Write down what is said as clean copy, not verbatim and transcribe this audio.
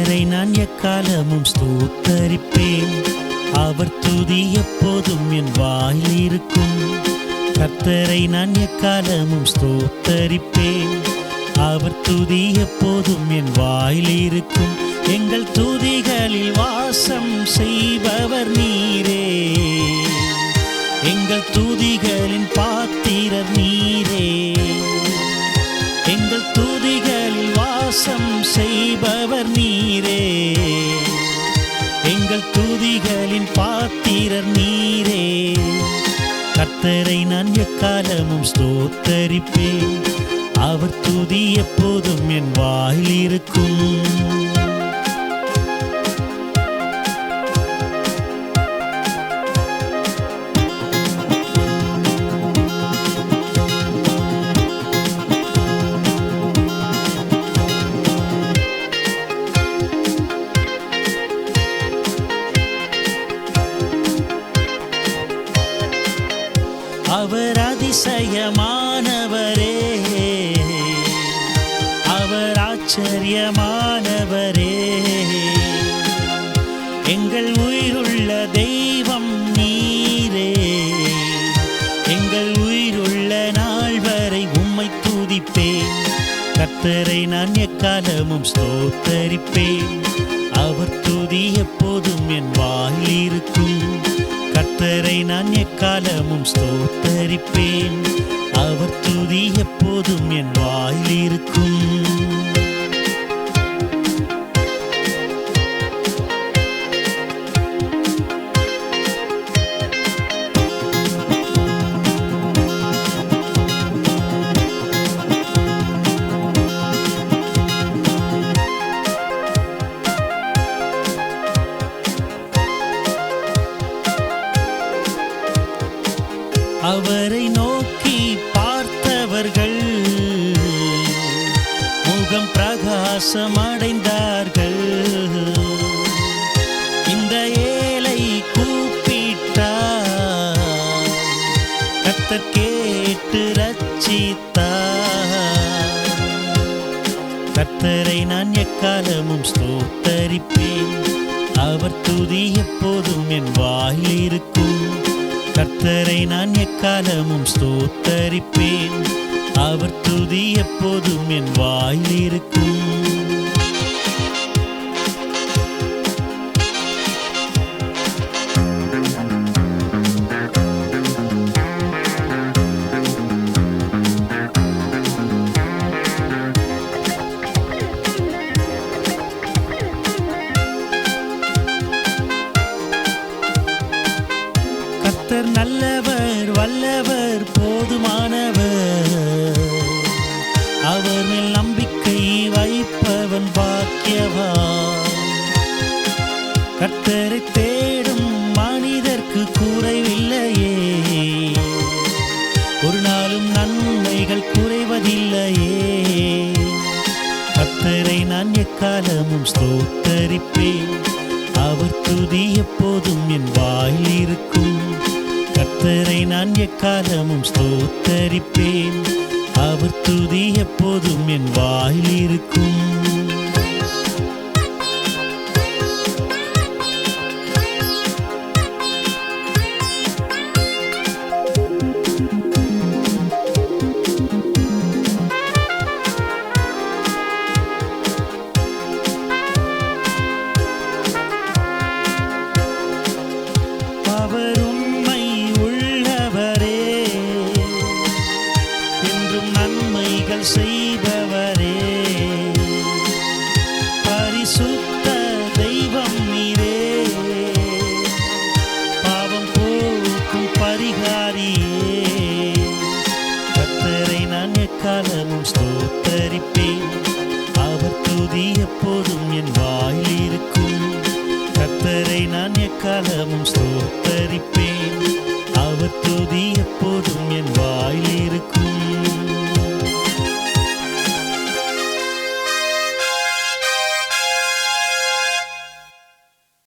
கர்த்தரை நான் எக்காலமும் ஸ்தோத்தரிப்பேன். அவர் துதி எப்போதும் என் வாயில் இருக்கும். கர்த்தரை நான் எக்காலமும் ஸ்தோத்தரிப்பேன். அவர் துதி எப்போதும் என் வாயில் இருக்கும். எங்கள் துதிகளில் வாசம் செய்பவர் நீரே. எங்கள் துதிகளின் பாத்திரர் நீரே. எங்கள் துதிகளில் வாசம் செய்பவர் நீரே. எங்கள் துதிகளின் பாத்திரர் நீரே. கர்த்தரை நான் எக்காலமும் ஸ்தோத்தரிப்பேன். அவர் துதி எப்போதும் என் வாயில் இருக்கும். அவர் அதிசயமானவரே. அவர் ஆச்சரியமானவரே. எங்கள் உயிருள்ள தெய்வம் நீரே. எங்கள் உயிருள்ள நாள் வரை உம்மை துதிப்பேன். கர்த்தரை நான் எக்காலமும் ஸ்தோத்தரிப்பேன். அவர் துதி எப்போதும் என் வாயில் இருக்கும். கர்த்தரை நான் எக்காலமும் ஸ்தோத்தரிப்பேன். அவர் துதி எப்போதும் என் வாயில் இருக்கும். அவரை நோக்கி பார்த்தவர்கள் முகம் பிரகாசம் அடைந்தார்கள். இந்த ஏழை கூப்பிட்டார், கர்த்தர் கேட்டு ரட்சித்தார். கர்த்தரை நான் எக்காலமும் ஸ்தோத்தரிப்பேன். அவர் துதி எப்போதும் என் வாயில் இருக்கும். கர்த்தரை நான் எக்காலமும் ஸ்தோத்தரிப்பேன். அவர் துதி எப்போதும் என் வாயில் இருக்கும். கர்த்தர் நல்லவர், வல்லவர், போதுமானவர். அவர் மேல் நம்பிக்கை வைப்பவன் பாக்கியவான். கர்த்தரை தேடும் மனிதர்க்கு குறைவில்லையே. ஒரு நாளும் நன்மைகள் குறைவதில்லையே. கர்த்தரை நான் எக்காலமும் ஸ்தோத்தரிப்பேன். அவர் துதி எப்போதும் என் வாயில் இருக்கும். கர்த்தரை நான் எக்காலமும் ஸ்தோத்தரிப்பேன். அவர் துதி எப்போதும் என் வாயில் இருக்கும். அவர் உண்மை உள்ளவரே. என்றும் நன்மைகள் செய்பவரே. பரிசுத்த தெய்வம் நீரே. பாவம் போக்கும் பரிகாரியே. கர்த்தரை நான் எக்காலமும் ஸ்தோத்தரிப்பேன். அவர் துதி எப்போதும் என் வாயில் இருக்கும். கர்த்தரை நான் எக்காலமும் ஸ்தோத்தரிப்பேன். அவர் துதி எப்போதும் என் வாயில் இருக்கும்.